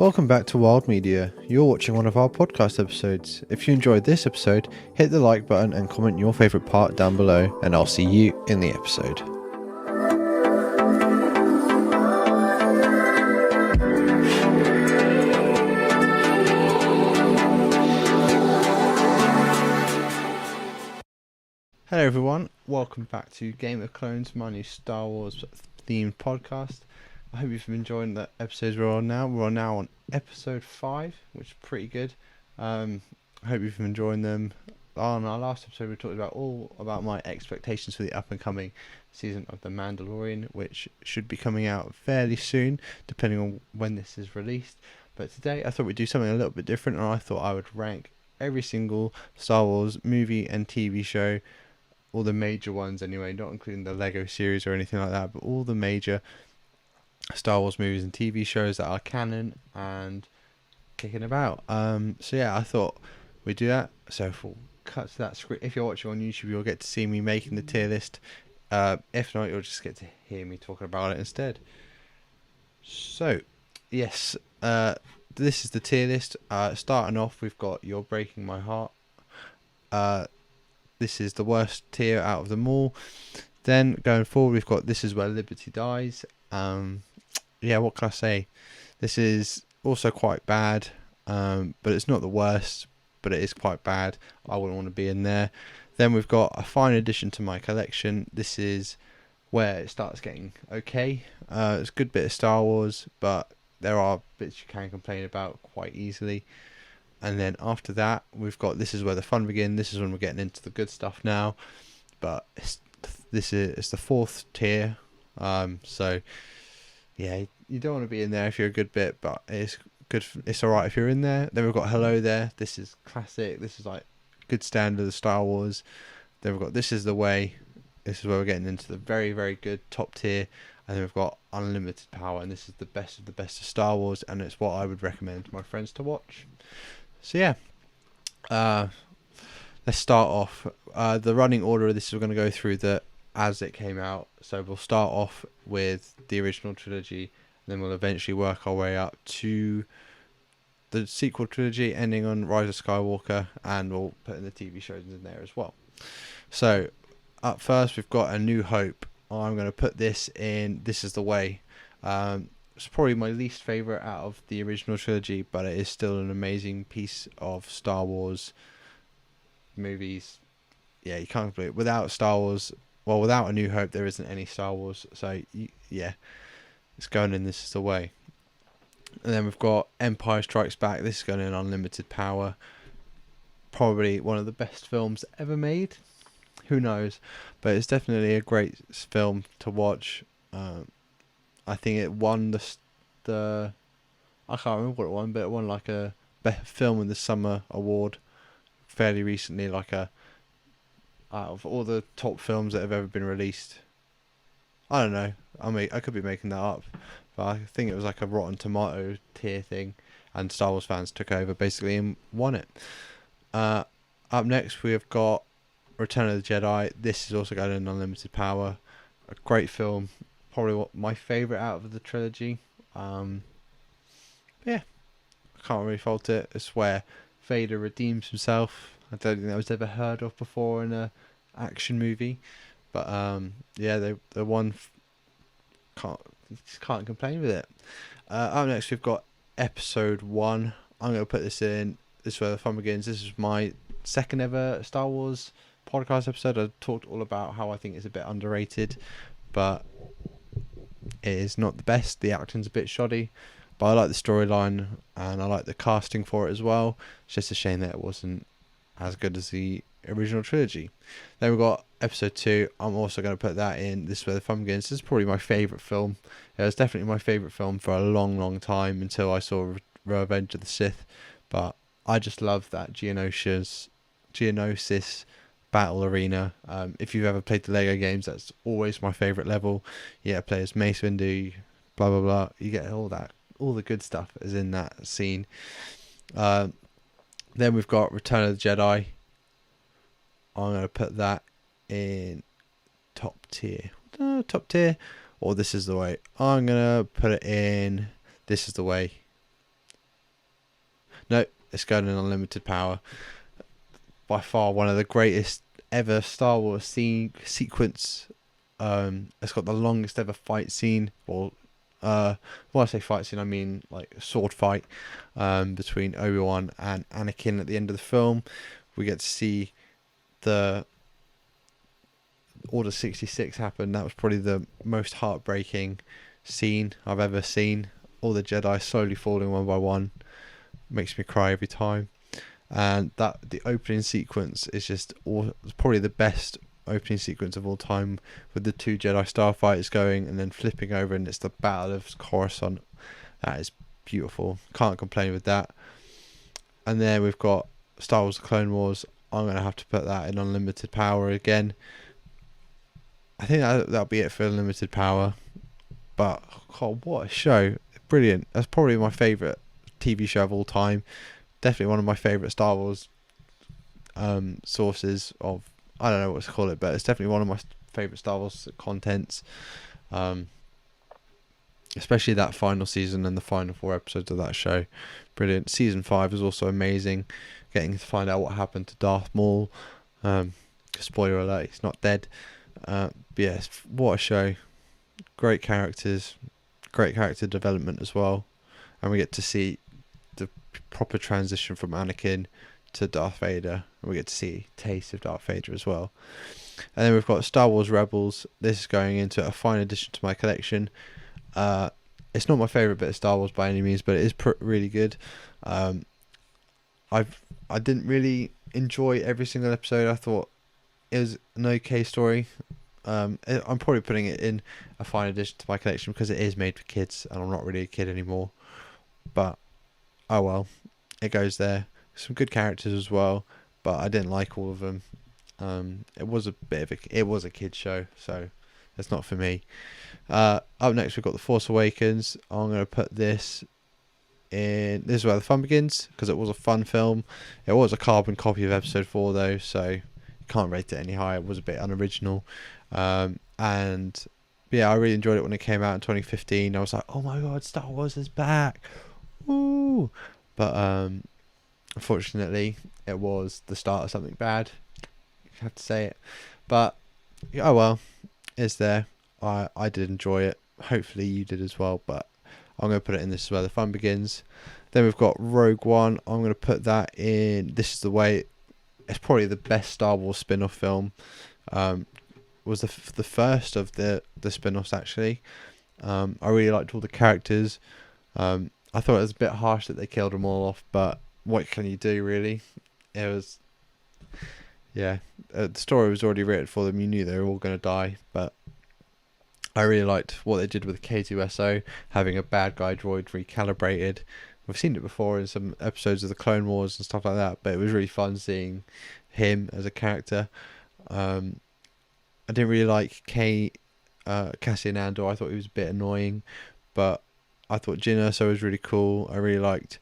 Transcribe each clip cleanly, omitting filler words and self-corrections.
Welcome back to Wild Media. You're watching one of our podcast episodes. If you enjoyed this episode, hit the like button and comment your favourite part down below, and I'll see you in the episode. Hello everyone, welcome back to Game of Clones, my new Star Wars themed podcast. I hope you've been enjoying the episodes we're on now. We're now on episode 5, which is pretty good. I hope you've been enjoying them. On our last episode we talked about all about my expectations for the up and coming season of The Mandalorian, which should be coming out fairly soon, depending on when this is released. But today I thought we'd do something a little bit different, and I thought I would rank every single Star Wars movie and TV show, all the major ones anyway, not including the Lego series or anything like that, but all the major Star Wars movies and TV shows that are canon and kicking about. So yeah, I thought we'd do that. So if we'll cut to that script, if you're watching on YouTube, you'll get to see me making the tier list. If not, you'll just get to hear me talking about it instead. So yes, this is the tier list. Starting off, we've got You're Breaking My Heart. This is the worst tier out of them all. Then going forward, we've got This Is Where Liberty Dies. Yeah, what can I say? This is also quite bad, but it's not the worst, but it is quite bad. I wouldn't want to be in there. Then we've got a fine addition to my collection. This is where it starts getting okay. It's a good bit of Star Wars, but there are bits you can complain about quite easily. And then after that, we've got This Is Where the Fun Begins. This is when we're getting into the good stuff now. But it's the 4th tier. So yeah, you don't want to be in there if you're a good bit, but it's good. It's alright if you're in there. Then we've got Hello There. This is classic. This is like good standard of Star Wars. Then we've got This Is the Way. This is where we're getting into the very, very good top tier. And then we've got Unlimited Power, and this is the best of Star Wars, and it's what I would recommend to my friends to watch. So yeah, let's start off. The running order of this is we're going to go through as it came out. So we'll start off with the original trilogy, and then we'll eventually work our way up to the sequel trilogy, ending on Rise of Skywalker, and we'll put in the TV shows in there as well. So up first, we've got A New Hope. I'm going to put this in This Is the Way. It's probably my least favourite out of the original trilogy, but it is still an amazing piece of Star Wars movies. Yeah, you can't believe it. Without Star Wars, well, without A New Hope, there isn't any Star Wars. So yeah, it's going in This Is the Way. And then we've got Empire Strikes Back. This is going in Unlimited Power. Probably one of the best films ever made. Who knows? But it's definitely a great film to watch. I think it won the I can't remember what it won, but it won like a Best Film in the Summer award fairly recently. Like out of all the top films that have ever been released. I don't know. I could be making that up, but I think it was like a Rotten Tomato tier thing, and Star Wars fans took over basically and won it. Up next we've got Return of the Jedi. This is also going in Unlimited Power. A great film. Probably my favourite out of the trilogy. Yeah, I can't really fault it. It's where Vader redeems himself. I don't think that was ever heard of before in a action movie. But yeah, the one can't complain with it. Up next we've got Episode 1. I'm going to put this in. This is Where the Fun Begins. This is my second ever Star Wars podcast episode. I talked all about how I think it's a bit underrated, but it is not the best. The acting's a bit shoddy, but I like the storyline and I like the casting for it as well. It's just a shame that it wasn't as good as the original trilogy. Then we've got Episode 2. I'm also going to put that in. This is Where the Fun Begins. This is probably my favourite film. It was definitely my favourite film for a long, long time until I saw Revenge of the Sith. But I just love that Geonosis battle arena. If you've ever played the Lego games, that's always my favourite level. Yeah, play as Mace Windu, blah blah blah. You get all the good stuff is in that scene. Then we've got Return of the Jedi. I'm going to put that in top tier, or This Is the Way. I'm going to put it in This Is the Way. No, it's going in unlimited power. By far one of the greatest ever Star Wars sequence. It's got the longest ever fight scene, or when I say fight scene, I mean like a sword fight between Obi-Wan and Anakin at the end of the film. We get to see the Order 66 happen. That was probably the most heartbreaking scene I've ever seen. All the Jedi slowly falling one by one. Makes me cry every time. And that the opening sequence is just probably the best opening sequence of all time, with the two Jedi starfighters going and then flipping over, and it's the Battle of Coruscant. That is beautiful. Can't complain with that. And then we've got Star Wars: The Clone Wars. I'm going to have to put that in unlimited power again. I think that'll be it for unlimited power. But God, what a show. Brilliant. That's probably my favourite TV show of all time. Definitely one of my favourite Star Wars sources of, I don't know what to call it, but it's definitely one of my favourite Star Wars contents. Especially that final season and the final 4 episodes of that show. Brilliant. Season 5 is also amazing. Getting to find out what happened to Darth Maul. Spoiler alert, he's not dead. But yes, what a show. Great characters. Great character development as well. And we get to see the proper transition from Anakin to Darth Vader. And we get to see a taste of Darth Vader as well. And then we've got Star Wars Rebels. This is going into a fine addition to my collection. It's not my favourite bit of Star Wars by any means, but it is really good. I didn't really enjoy every single episode. I thought it was an okay story. I'm probably putting it in a fine addition to my collection because it is made for kids, and I'm not really a kid anymore. But oh well, it goes there. Some good characters as well, but I didn't like all of them. It was a kid show, so it's not for me. Up next we've got The Force Awakens. I'm going to put this in. This is where the fun begins, because it was a fun film. It was a carbon copy of Episode 4 though, so you can't rate it any higher. It was a bit unoriginal. And yeah, I really enjoyed it when it came out in 2015. I was like, oh my god, Star Wars is back. Woo! But unfortunately, it was the start of something bad. I have to say it. But oh well, it's there. I did enjoy it. Hopefully you did as well. But I'm going to put it in This Is Where the Fun Begins. Then we've got Rogue One. I'm going to put that in This Is the Way. It's probably the best Star Wars spin-off film. Was the first of the spin-offs actually. I really liked all the characters. I thought it was a bit harsh that they killed them all off, but what can you do really? It was, yeah, the story was already written for them. You knew they were all going to die, but I really liked what they did with K2SO, having a bad guy droid recalibrated. We've seen it before in some episodes of the Clone Wars and stuff like that, but it was really fun seeing him as a character. I didn't really like Cassian Andor. I thought he was a bit annoying, but I thought Jyn Erso was really cool. I really liked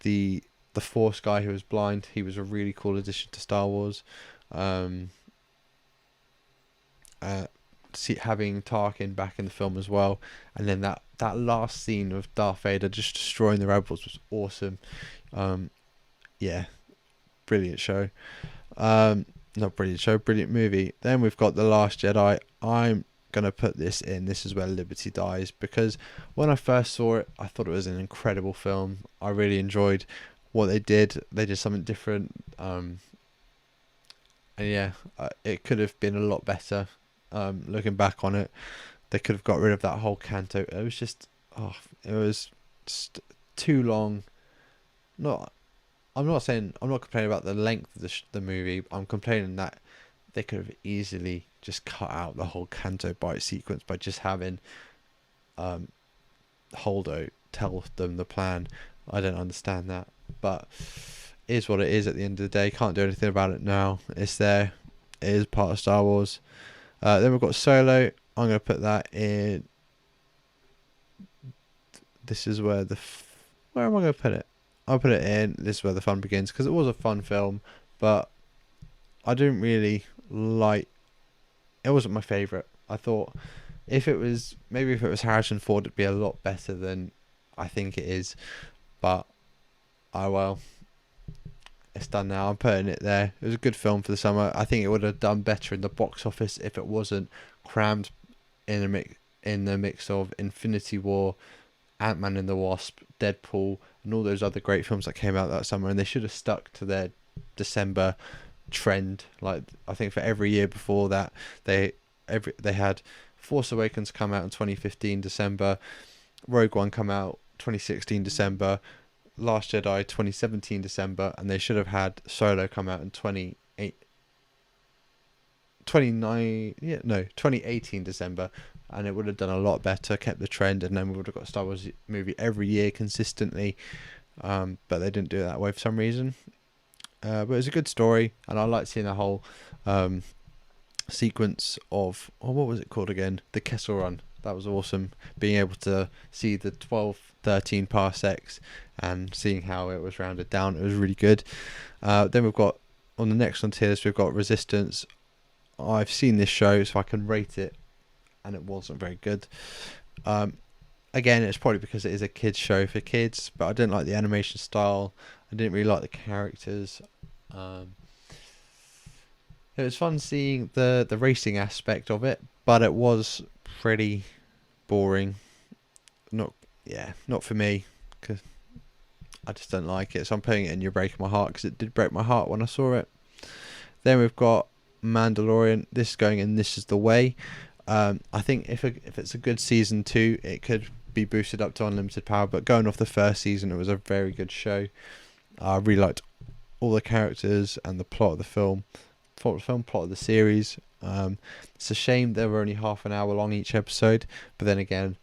the Force guy who was blind. He was a really cool addition to Star Wars. Having Tarkin back in the film as well, and then that last scene of Darth Vader just destroying the rebels was awesome. Yeah, brilliant show. Not brilliant show, brilliant movie. Then we've got The Last Jedi. I'm gonna put this in This Is Where Liberty Dies, because when I first saw it, I thought it was an incredible film. I really enjoyed what they did. They did something different. And yeah, it could have been a lot better. Looking back on it, they could have got rid of that whole Canto. It was just, just too long. I'm not complaining about the length of the movie. I'm complaining that they could have easily just cut out the whole Canto Bite sequence by just having Holdo tell them the plan. I don't understand that, but it is what it is at the end of the day. Can't do anything about it now. It's there. It is part of Star Wars. Then we've got Solo. I'm going to put that in. This is where where am I going to put it? I'll put it in This Is Where the Fun Begins, because it was a fun film, but I didn't really like. It wasn't my favourite. I thought if it was Harrison Ford, it'd be a lot better than I think it is. But Oh well, it's done now. I'm putting it there. It was a good film for the summer. I think it would have done better in the box office if it wasn't crammed in the mix of Infinity War, Ant-Man and the Wasp, Deadpool, and all those other great films that came out that summer. And they should have stuck to their December trend. Like, I think for every year before that, they had Force Awakens come out in 2015 December, Rogue One come out 2016 December, Last Jedi 2017 December, and they should have had Solo come out in 2018 December, and it would have done a lot better, kept the trend, and then we would have got a Star Wars movie every year consistently. But they didn't do it that way for some reason. But it was a good story, and I like seeing the whole sequence of, what was it called again? The Kessel Run. That was awesome. Being able to see the 12, 13 parsecs and seeing how it was rounded down. It was really good. Then we've got, on the next on tier list, we've got Resistance. I've seen this show, so I can rate it, and it wasn't very good. Again, it's probably because it is a kids show for kids, but I didn't like the animation style. I didn't really like the characters. It was fun seeing the racing aspect of it, but it was pretty boring. Not for me, because I just don't like it. So I'm putting it in You're Breaking My Heart, because it did break my heart when I saw it. Then we've got Mandalorian. This is going in This Is the Way. I think if it's a good season 2, it could be boosted up to unlimited power. But going off the first season, it was a very good show. I really liked all the characters and the plot of the film. Plot of the series. It's a shame they were only half an hour long each episode, but then again,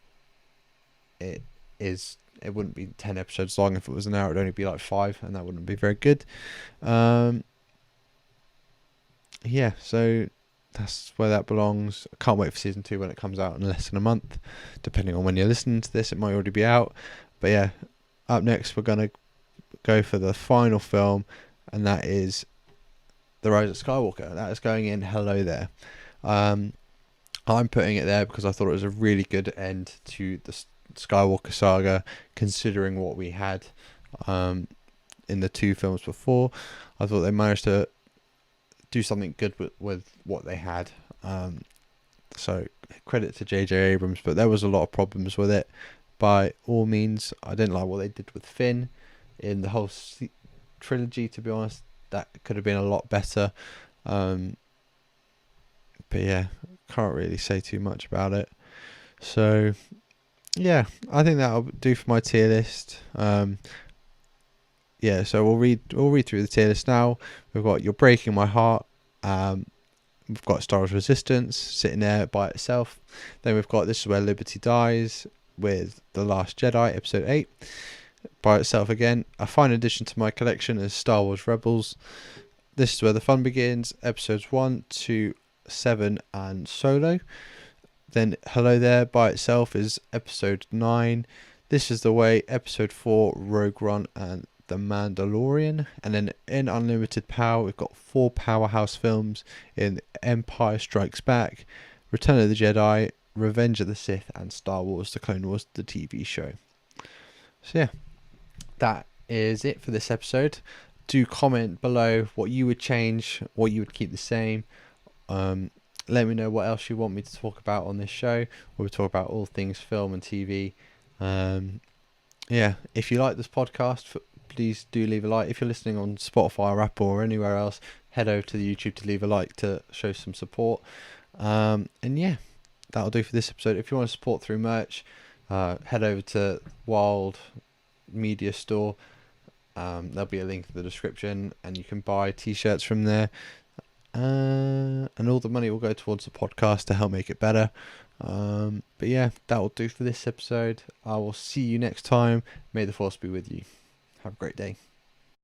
it wouldn't be 10 episodes long. If it was an hour, it'd only be like 5, and that wouldn't be very good. So that's where that belongs. I can't wait for season 2 when it comes out in less than a month. Depending on when you're listening to this, it might already be out. But yeah, up next we're gonna go for the final film, and that is The Rise of Skywalker. That is going in Hello There. I'm putting it there because I thought it was a really good end to the Skywalker Saga, considering what we had in the 2 films before. I thought they managed to do something good with what they had. So credit to J.J. Abrams, but there was a lot of problems with it. By all means, I didn't like what they did with Finn in the whole trilogy, to be honest. That could have been a lot better. But yeah, can't really say too much about it. So yeah, I think that'll do for my tier list. So we'll read through the tier list now. We've got You're Breaking My Heart. We've got Star Wars Resistance sitting there by itself. Then we've got This Is Where Liberty Dies with The Last Jedi, Episode 8. By itself again. A fine addition to my collection is Star Wars Rebels. This Is Where the Fun Begins, Episodes 1 to 7 and Solo. Then Hello There by itself is Episode 9. This Is the Way, Episode 4, Rogue One and The Mandalorian. And then in unlimited power, we've got 4 powerhouse films in Empire Strikes Back, Return of the Jedi, Revenge of the Sith, and Star Wars The Clone Wars, the TV show. So yeah, that is it for this episode. Do comment below what you would change, what you would keep the same. Let me know what else you want me to talk about on this show. We'll talk about all things film and TV. If you like this podcast, please do leave a like. If you're listening on Spotify or Apple or anywhere else, head over to the YouTube to leave a like to show some support. That'll do for this episode. If you want to support through merch, head over to Wilde Media Store. There'll be a link in the description, and you can buy t-shirts from there. And all the money will go towards the podcast to help make it better. That will do for this episode. I will see you next time. May the Force be with you. Have a great day.